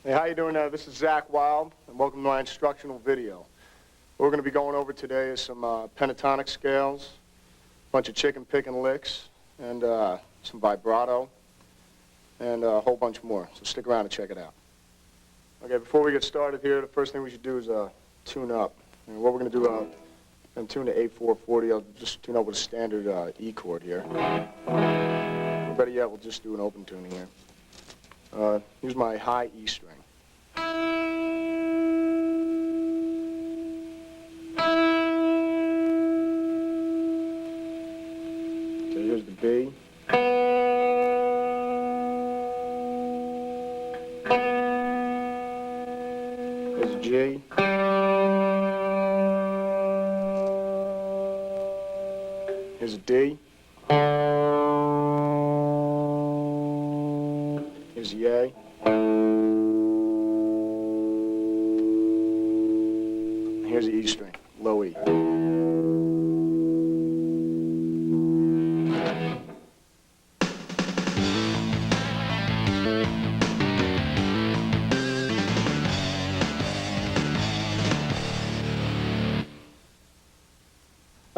How you doing? This is ZAKK WYLDE, and welcome to my instructional video. What we're going to be going over today is some pentatonic scales, a bunch of chicken picking licks, and some vibrato, and a whole bunch more. So stick around and check it out. Okay, before we get started here, the first thing we should do is tune up. And what we're going to do, I'm going to tune to A440. I'll just tune up with a standard E chord here. Or better yet, we'll just do an open tuning here. Here's my high E string. Okay, here's the B. Here's a G. Here's a D. Here's the A. Here's the E string, low E.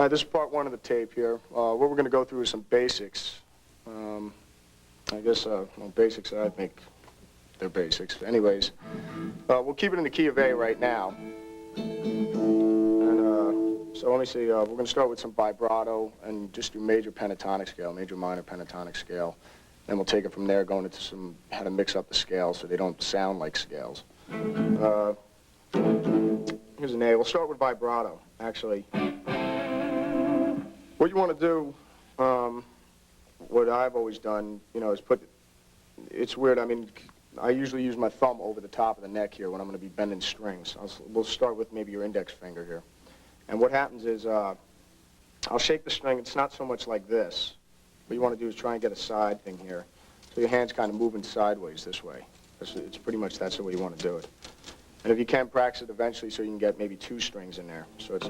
This is part one of the tape here. What we're going to go through is some basics. I guess, well, basics, I think they're basics. Anyways, we'll keep it in the key of A right now. And so let me see, we're going to start with some vibrato and just do major pentatonic scale, major minor pentatonic scale. Then we'll take it from there, going into some, how to mix up the scales so they don't sound like scales. Here's an A. We'll start with vibrato, actually. What you want to do, what I've always done, you know, is it's weird, I mean, I usually use my thumb over the top of the neck here when I'm going to be bending strings. We'll start with maybe your index finger here. And what happens is, I'll shake the string. It's not so much like this. What you want to do is try and get a side thing here. So your hand's kind of moving sideways this way. It's pretty much that's the way you want to do it. And if you can, practice it eventually so you can get maybe two strings in there. So it's...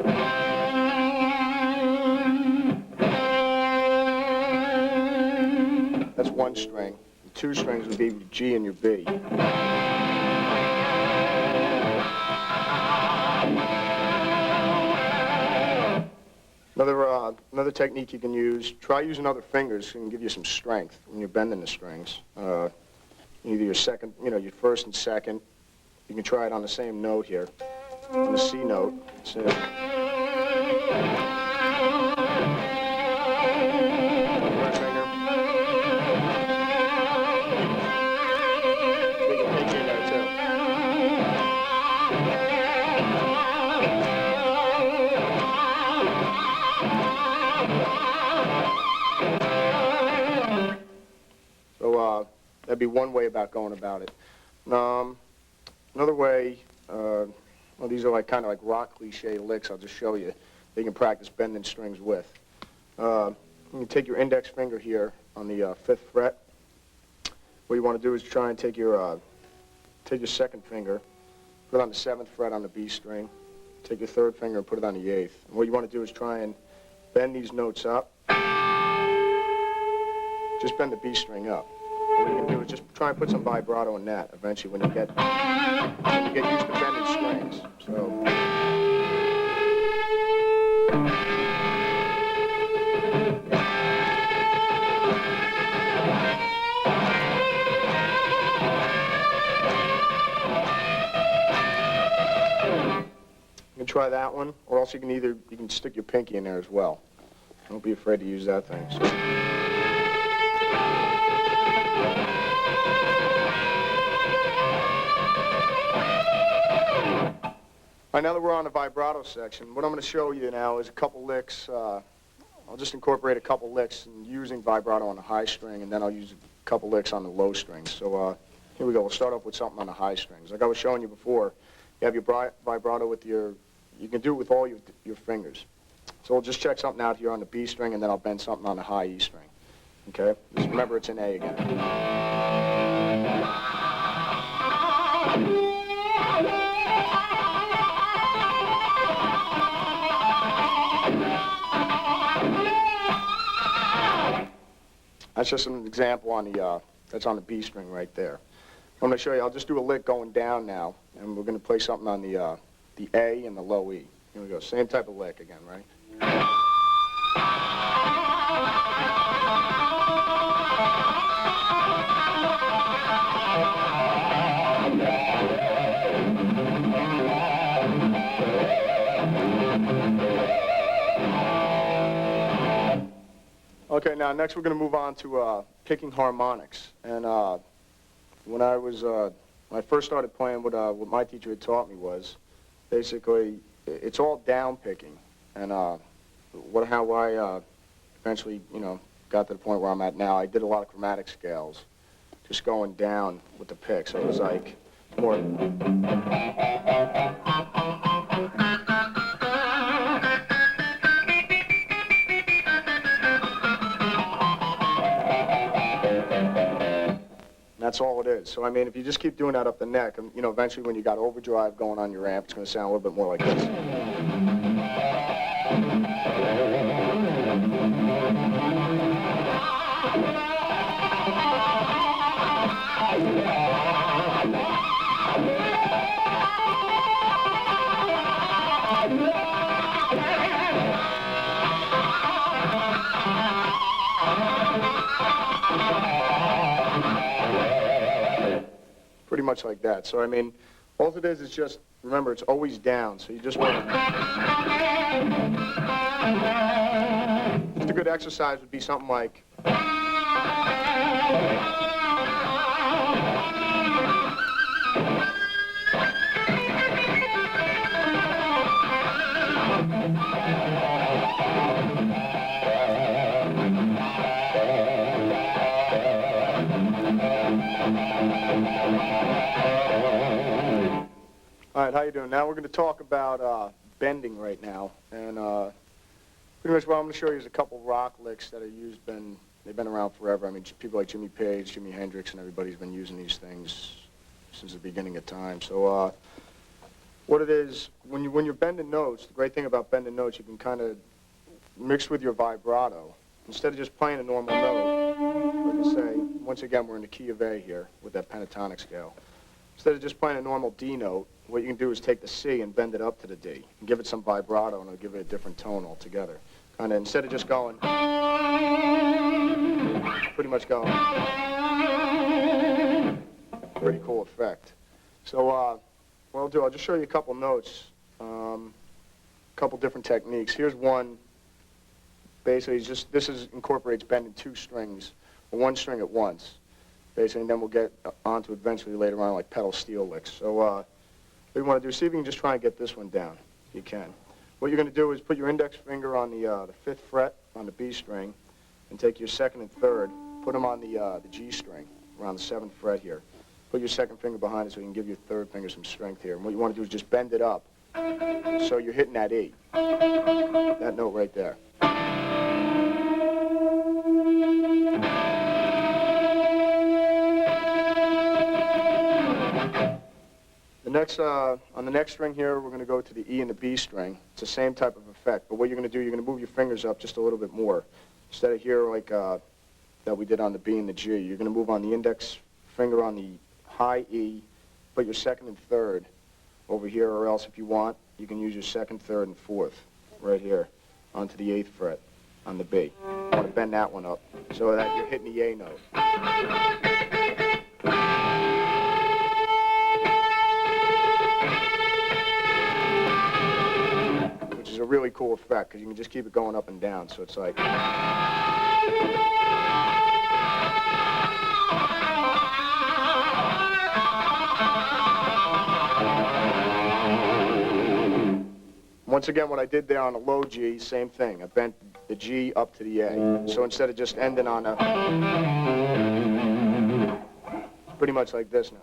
That's one string. And two strings would be your G and your B. Another technique you can use, try using other fingers. It can give you some strength when you're bending the strings. Either your second, you know, your first and second. You can try it on the same note here, on the C note. So, first finger. You can pitch in there too. So that'd be one way about going about it. Another way, well, these are like kind of like rock cliche licks. I'll just show you. That you can practice bending strings with. You can take your index finger here on the 5th fret. What you want to do is try and take your second finger, put it on the 7th fret on the B string. Take your 3rd finger and put it on the 8th. And what you want to do is try and bend these notes up. Just bend the B string up. What you can do is just try and put some vibrato in that eventually when you get used to bending strings. So. You can try that one, or else you can stick your pinky in there as well. Don't be afraid to use that thing. So. All right, now that we're on the vibrato section, what I'm going to show you now is a couple licks. I'll just incorporate a couple licks and using vibrato on the high string, and then I'll use a couple licks on the low strings. So here we go. We'll start off with something on the high strings. Like I was showing you before, you have your vibrato with you can do it with all your fingers. So we'll just check something out here on the B string, and then I'll bend something on the high E string. Okay? Just remember it's in A again. That's just an example on the, that's on the B string right there. I'm going to show you, I'll just do a lick going down now, and we're going to play something on the A and the low E. Here we go, same type of lick again, right? Okay, now next we're going to move on to picking harmonics. And when I first started playing, what my teacher had taught me was basically it's all down picking. And how I eventually, got to the point where I'm at now, I did a lot of chromatic scales, just going down with the pick. So it was like more. That's all it is. So, I mean, if you just keep doing that up the neck, eventually when you got overdrive going on your amp, it's going to sound a little bit more like this. Pretty much like that. So, I mean, all it is just, remember, it's always down. So you just want to... Just a good exercise would be something like... All right, how you doing? Now we're going to talk about bending right now, and pretty much what I'm going to show you is a couple rock licks that are used. They've been around forever. I mean, people like Jimmy Page, Jimi Hendrix, and everybody's been using these things since the beginning of time. So what it is, when you're bending notes, the great thing about bending notes, you can kind of mix with your vibrato. Instead of just playing a normal note, like I say, once again, we're in the key of A here with that pentatonic scale. Instead of just playing a normal D note, what you can do is take the C and bend it up to the D and give it some vibrato, and it'll give it a different tone altogether. Kind of instead of just going, pretty much going, pretty cool effect. So what I'll do, I'll just show you a couple notes, a couple different techniques. Here's one. Basically, incorporates bending two strings, or one string at once. Basically, and then we'll get onto it eventually later on, like pedal steel licks. So what you want to do, see if you can just try and get this one down, if you can. What you're going to do is put your index finger on the 5th fret on the B string, and take your 2nd and 3rd, put them on the G string, around the 7th fret here. Put your 2nd finger behind it so you can give your 3rd finger some strength here. And what you want to do is just bend it up, so you're hitting that E, that note right there. On the next string here, we're going to go to the E and the B string. It's the same type of effect, but what you're going to do, you're going to move your fingers up just a little bit more. Instead of here, like that we did on the B and the G, you're going to move on the index finger on the high E, put your 2nd and 3rd over here, or else if you want, you can use your 2nd, 3rd, and 4th right here onto the 8th fret on the B. You want to bend that one up so that you're hitting the A note. A really cool effect because you can just keep it going up and down, so it's like, Once again, what I did there on the low G, same thing. I bent the G up to the A. So instead of just ending on a... pretty much like this now.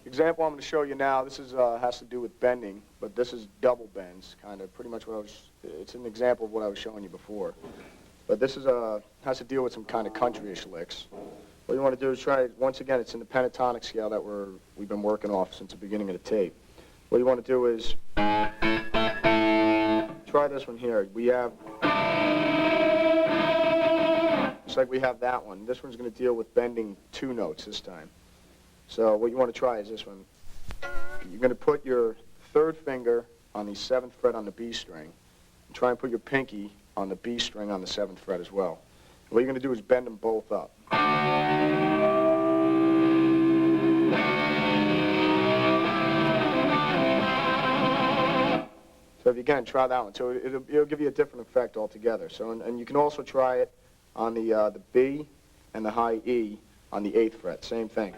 Example I'm going to show you now, this is has to do with bending, but this is double bends, kind of, pretty much what I was... It's an example of what I was showing you before. But this is has to deal with some kind of country-ish licks. What you want to do is try, once again, it's in the pentatonic scale that we've been working off since the beginning of the tape. What you want to do is try this one here. We have, just like we have that one. This one's going to deal with bending 2 notes this time. So what you want to try is this one. You're going to put your 3rd finger on the 7th fret on the B string, and try and put your pinky on the B string on the 7th fret as well. And what you're going to do is bend them both up. So if you can, try that one. So it'll give you a different effect altogether. So and you can also try it on the B and the high E on the 8th fret. Same thing.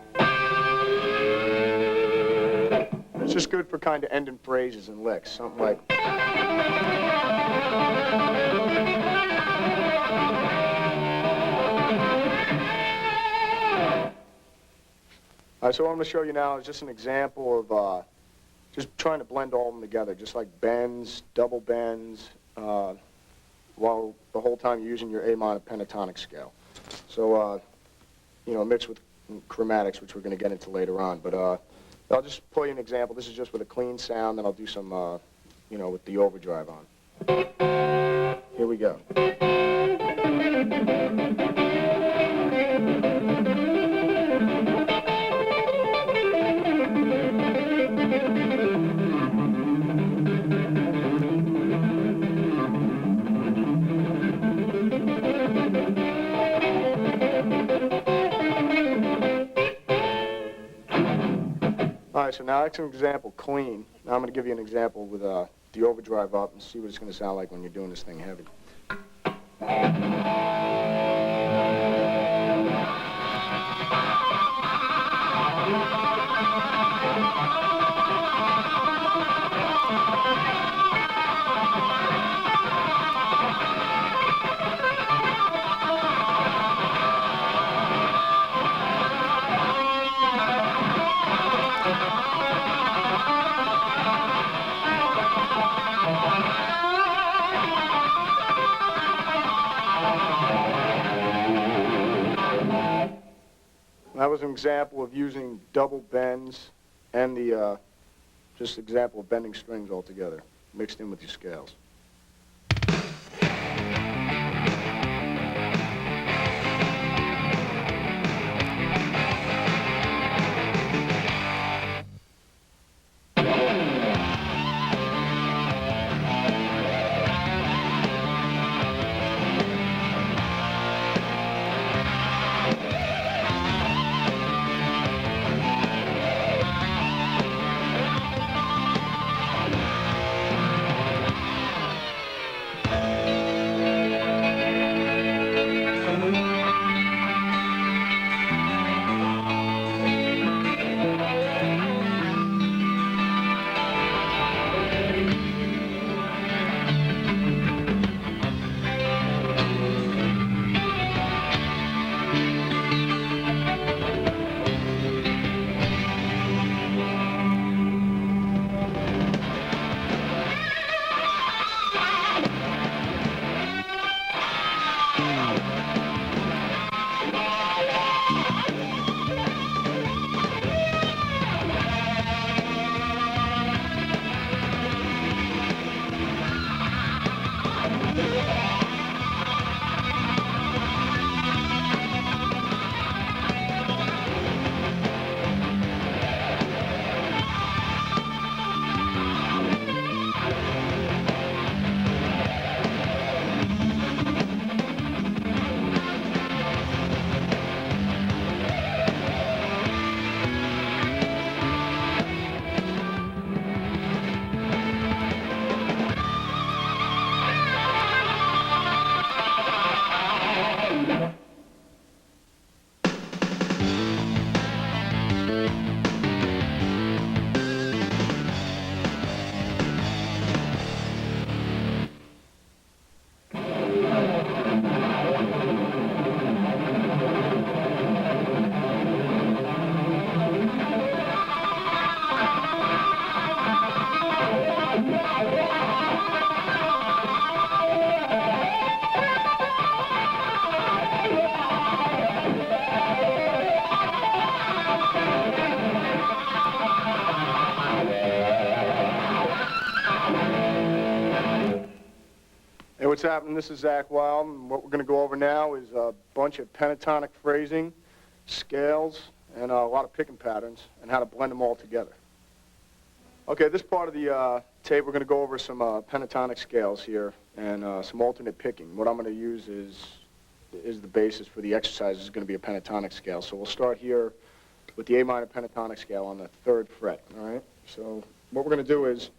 It's just good for kind of ending phrases and licks. Something like... All right, so what I'm going to show you now is just an example of just trying to blend all of them together, just like bends, double bends, while the whole time you're using your A minor pentatonic scale. So, you know, mixed with chromatics, which we're going to get into later on. But I'll just play you an example. This is just with a clean sound, then I'll do some, you know, with the overdrive on. Here we go. All right, so now that's an example clean. Now I'm going to give you an example with the overdrive up and see what it's going to sound like when you're doing this thing heavy. That was an example of using double bends and the, just example of bending strings all together, mixed in with your scales. Hey, what's happening? This is ZAKK WYLDE, and what we're going to go over now is a bunch of pentatonic phrasing, scales, and a lot of picking patterns, and how to blend them all together. Okay, this part of the tape, we're going to go over some pentatonic scales here, and some alternate picking. What I'm going to use is the basis for the exercise is going to be a pentatonic scale. So we'll start here with the A minor pentatonic scale on the 3rd fret, all right? So what we're going to do is,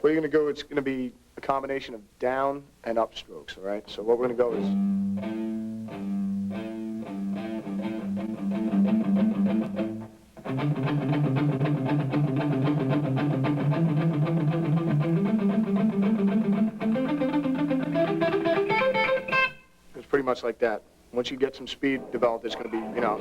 what you're going to go, it's going to be a combination of down and up strokes, all right? So what we're going to go is... It's pretty much like that. Once you get some speed developed, it's going to be, you know...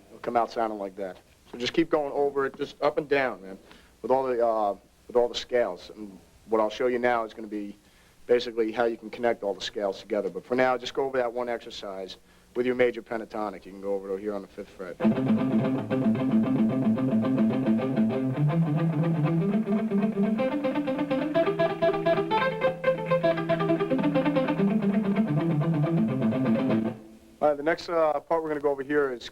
It'll come out sounding like that. So just keep going over it, just up and down, man, with all the scales. And what I'll show you now is going to be basically how you can connect all the scales together. But for now, just go over that one exercise with your major pentatonic. You can go over it here on the 5th fret. All right, the next part we're going to go over here is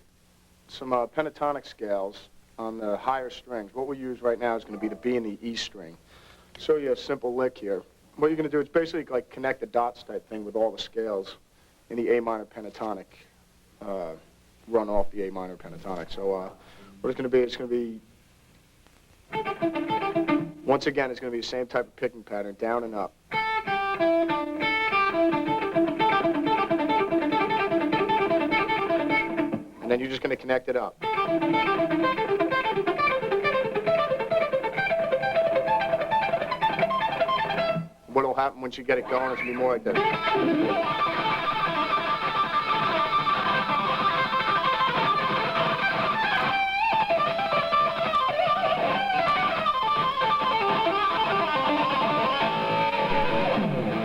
some pentatonic scales on the higher strings. What we use right now is going to be the B and the E string. Show you a simple lick here. What you're going to do is basically like connect the dots type thing with all the scales in the A minor pentatonic, run off the A minor pentatonic. So what it's going to be, once again, it's going to be the same type of picking pattern, down and up. And then you're just going to connect it up. What'll happen once you get it going is going to be more like this.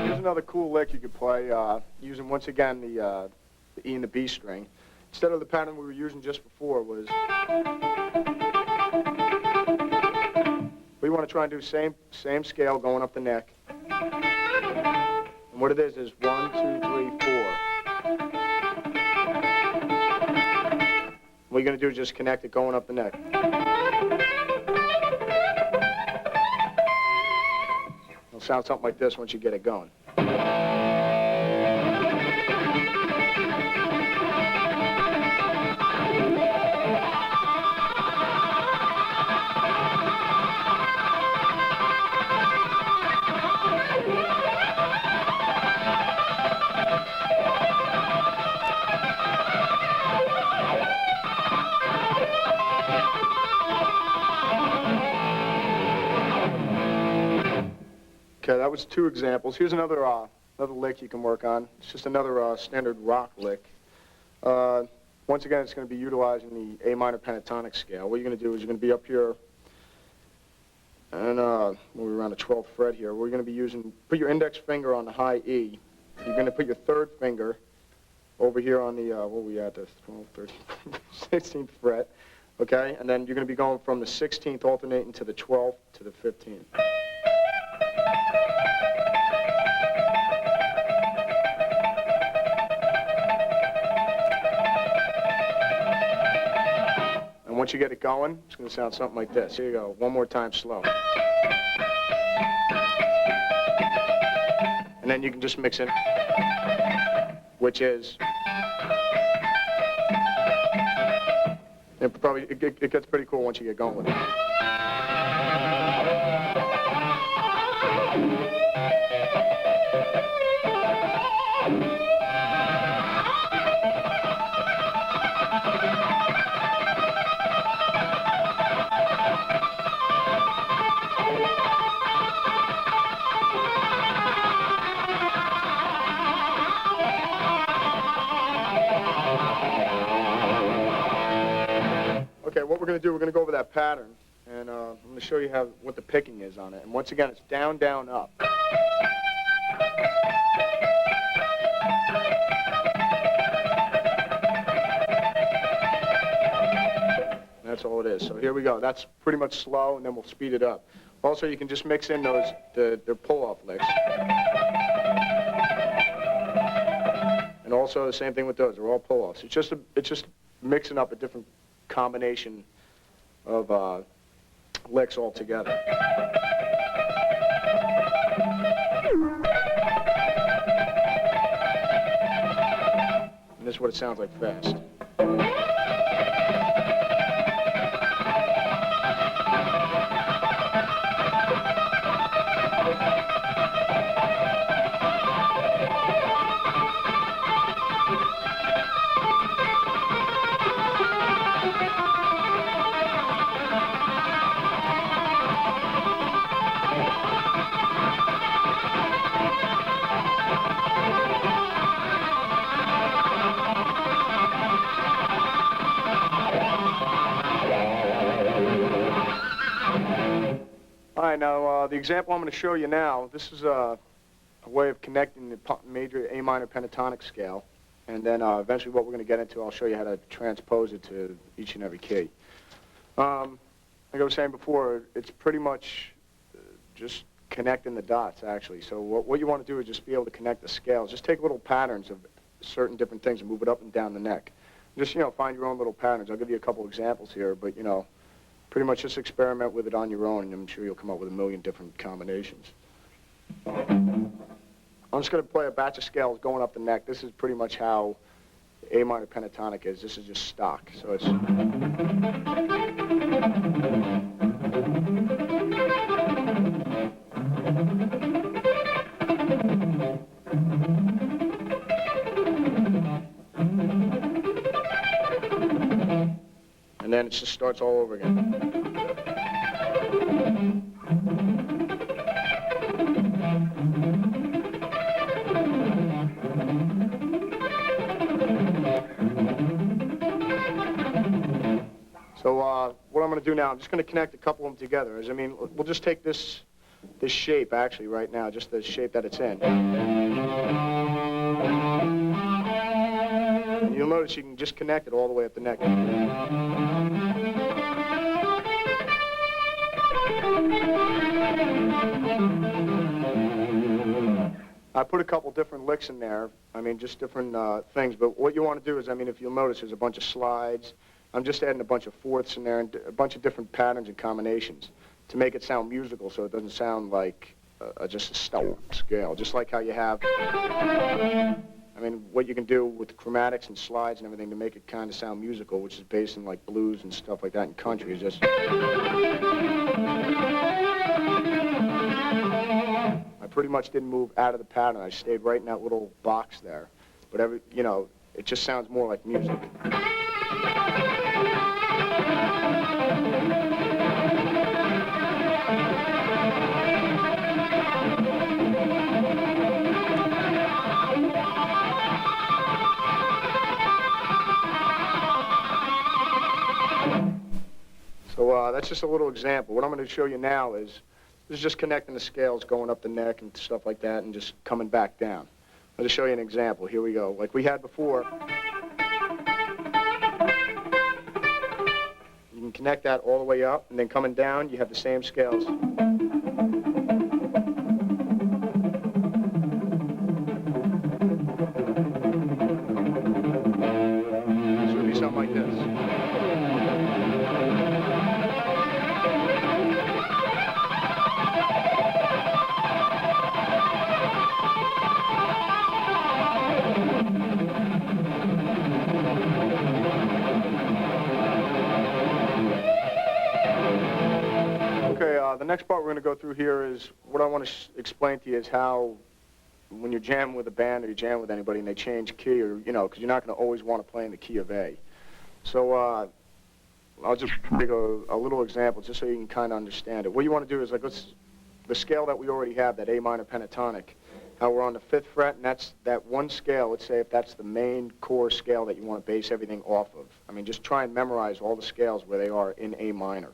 Here's another cool lick you could play using, once again, the E and the B string. Instead of the pattern we were using just before was, we want to try and do same scale going up the neck. And what it is 1, 2, 3, 4. What you're going to do is just connect it going up the neck. It'll sound something like this once you get it going. Okay, that was 2 examples. Here's another lick you can work on. It's just another standard rock lick. Once again, it's going to be utilizing the A minor pentatonic scale. What you're going to do is you're going to be up here, and we're around the 12th fret here. We're going to be using, put your index finger on the high E. You're going to put your 3rd finger over here on the, what are we at, the 12th, 13th, 16th fret, okay? And then you're going to be going from the 16th alternating to the 12th to the 15th. Once you get it going, it's going to sound something like this. Here you go. One more time, slow. And then you can just mix it, which is... It gets pretty cool once you get going with it. Okay, what we're going to do, we're going to go over that pattern, and I'm going to show you what the picking is on it. And once again, it's down, down, up. That's all it is. So here we go. That's pretty much slow, and then we'll speed it up. Also, you can just mix in their pull-off licks. And also the same thing with those. They're all pull-offs. It's just mixing up a different combination of licks all together. And this is what it sounds like fast. All right, now the example I'm going to show you now, this is a way of connecting the major A minor pentatonic scale, and then eventually what we're going to get into, I'll show you how to transpose it to each and every key. Like I was saying before, it's pretty much just connecting the dots, actually. So what you want to do is just be able to connect the scales. Just take little patterns of certain different things and move it up and down the neck. Just, find your own little patterns. I'll give you a couple examples here, but, pretty much just experiment with it on your own, and I'm sure you'll come up with a million different combinations. I'm just going to play a batch of scales going up the neck. This is pretty much how A minor pentatonic is. This is just stock. So it's... And then it just starts all over again. So what I'm going to do now, I'm just going to connect a couple of them together. We'll just take this shape, actually, right now, just the shape that it's in. And you'll notice you can just connect it all the way up the neck. I put a couple different licks in there, just different things, but what you want to do is, if you'll notice, there's a bunch of slides. I'm just adding a bunch of fourths in there and a bunch of different patterns and combinations to make it sound musical so it doesn't sound like just a stout scale, just like how you have, what you can do with chromatics and slides and everything to make it kind of sound musical, which is based in like blues and stuff like that in country, is just... I pretty much didn't move out of the pattern. I stayed right in that little box there. But it just sounds more like music. So that's just a little example. What I'm going to show you now is just connecting the scales, going up the neck and stuff like that, and just coming back down. I'll just show you an example. Here we go. Like we had before, you can connect that all the way up, and then coming down, you have the same scales. This would be something like this. The next part we're going to go through here is what I want to explain to you is how when you're jamming with a band or you jam with anybody and they change key, or because you're not going to always want to play in the key of A. So I'll just take a little example just so you can kind of understand it. What you want to do is the scale that we already have, that A minor pentatonic, how we're on the 5th fret, and that's that one scale. Let's say if that's the main core scale that you want to base everything off of. Just try and memorize all the scales where they are in A minor.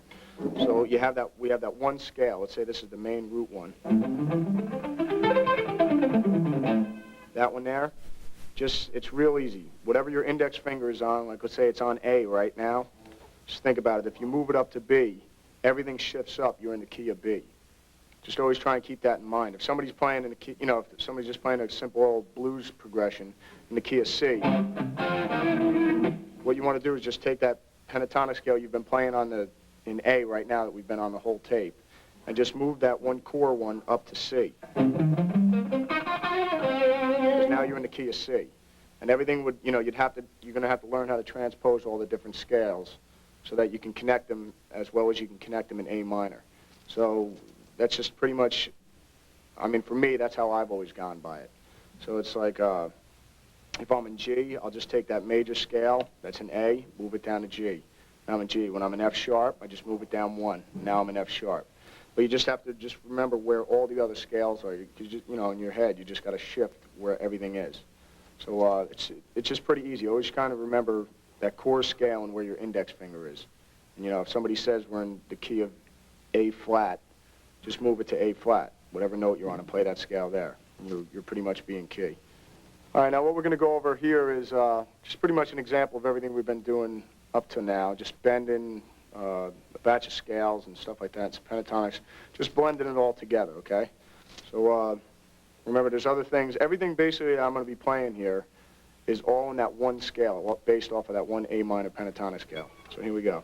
So we have that one scale. Let's say this is the main root one. That one there, it's real easy. Whatever your index finger is on, like let's say it's on A right now, just think about it. If you move it up to B, everything shifts up. You're in the key of B. Just always try and keep that in mind. If somebody's playing in the key, if somebody's just playing a simple old blues progression in the key of C, what you want to do is just take that pentatonic scale you've been playing in A right now that we've been on the whole tape, and just move that one core one up to C. Because now you're in the key of C. And everything would, you're going to have to learn how to transpose all the different scales so that you can connect them as well as you can connect them in A minor. So that's just pretty much, for me, that's how I've always gone by it. So it's like, if I'm in G, I'll just take that major scale that's in A, move it down to G. Now I'm in G. When I'm in F sharp, I just move it down one. Now I'm in F sharp. But you just have to just remember where all the other scales are. In your head, you just got to shift where everything is. So it's just pretty easy. Always kind of remember that core scale and where your index finger is. And if somebody says we're in the key of A flat, just move it to A flat, whatever note you're on, and play that scale there. And you're pretty much being key. All right, now what we're going to go over here is just pretty much an example of everything we've been doing up to now, just bending a batch of scales and stuff like that, some pentatonics, just blending it all together, okay? So remember, there's other things. Everything basically I'm going to be playing here is all in that one scale, based off of that one A minor pentatonic scale. So here we go.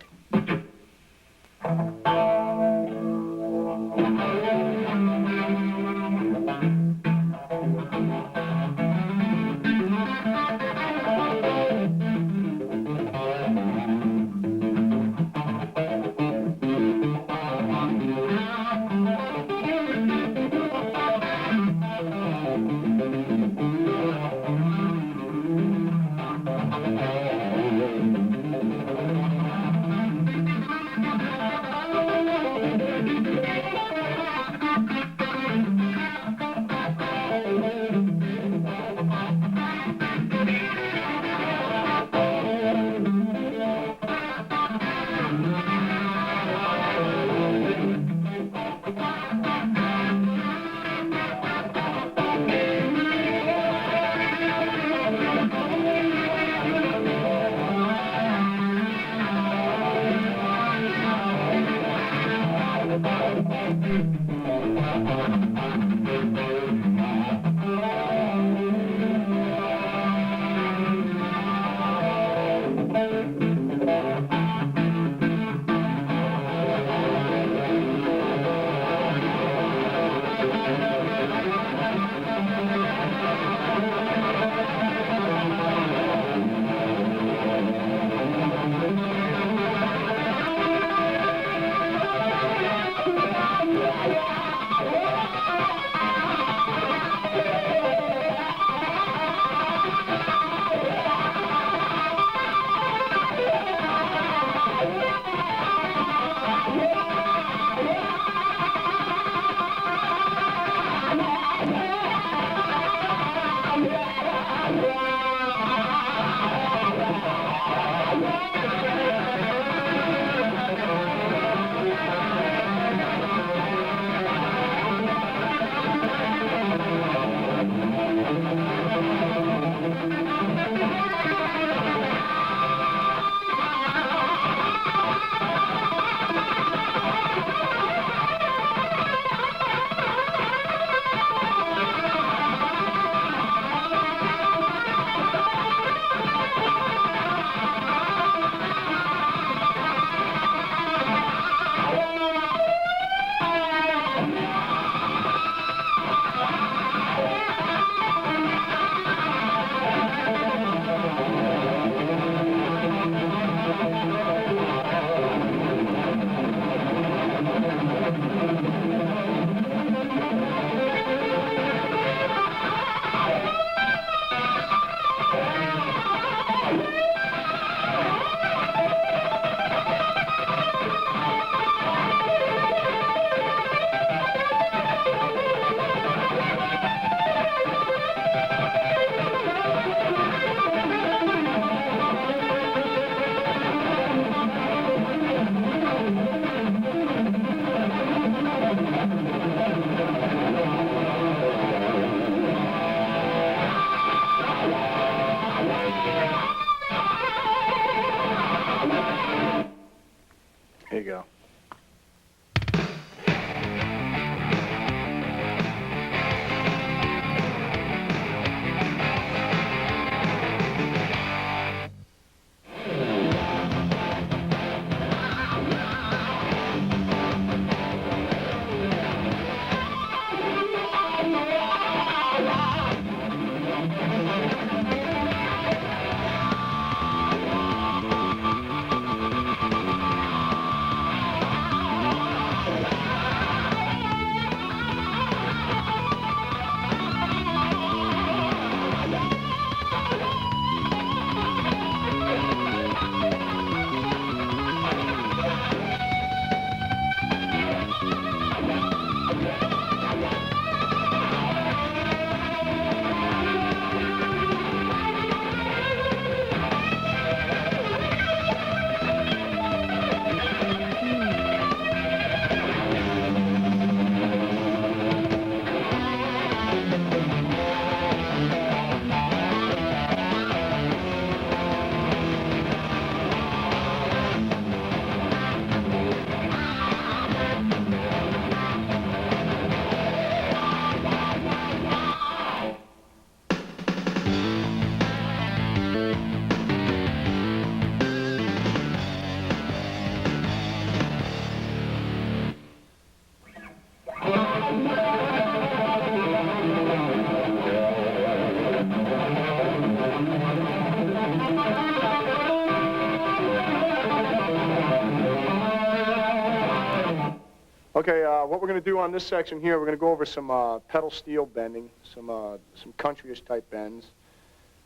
Okay, what we're going to do on this section here, we're going to go over some pedal steel bending, some country-ish type bends,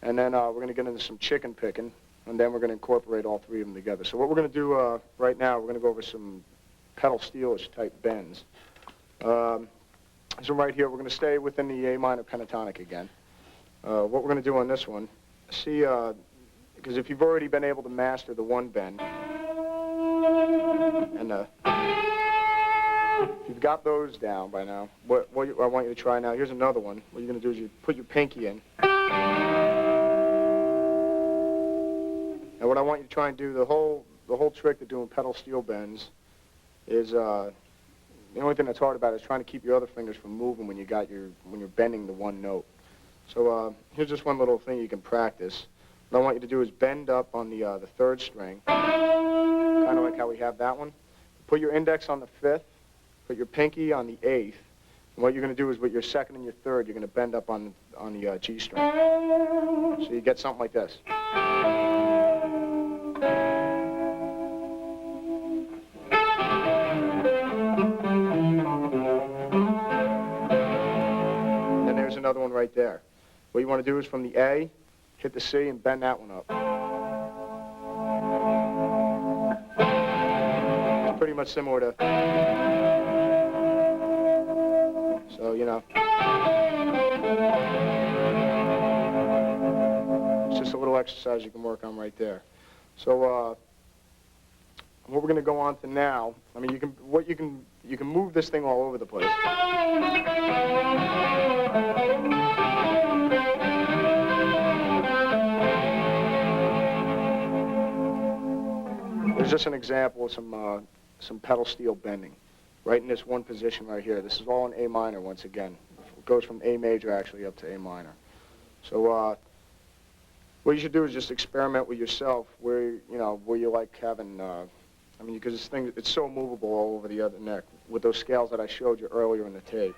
and then we're going to get into some chicken picking, and then we're going to incorporate all three of them together. So what we're going to do right now, we're going to go over some pedal steel-ish type bends. So right here, we're going to stay within the A minor pentatonic again. What we're going to do on this one, see, because if you've already been able to master the one bend, and if you've got those down by now, what I want you to try now, here's another one. What you're going to do is you put your pinky in. And what I want you to try and do, the whole trick to doing pedal steel bends is, the only thing that's hard about it is trying to keep your other fingers from moving when you're bending the one note. So here's just one little thing you can practice. What I want you to do is bend up on the third string, kind of like how we have that one. Put your index on the fifth, put your pinky on the eighth, and what you're going to do is with your second and your third, you're going to bend up on the G string. So you get something like this. And then there's another one right there. What you want to do is from the A, hit the C, and bend that one up. It's pretty much similar to... So, you know. It's just a little exercise you can work on right there. So, what we're going to go on to now, I mean, you can move this thing all over the place. There's just an example of some pedal steel bending, right in this one position right here. This is all in A minor once again. It goes from A major actually up to A minor. So what you should do is just experiment with yourself where you like having, I mean, because this thing, it's so movable all over the other neck with those scales that I showed you earlier in the tape.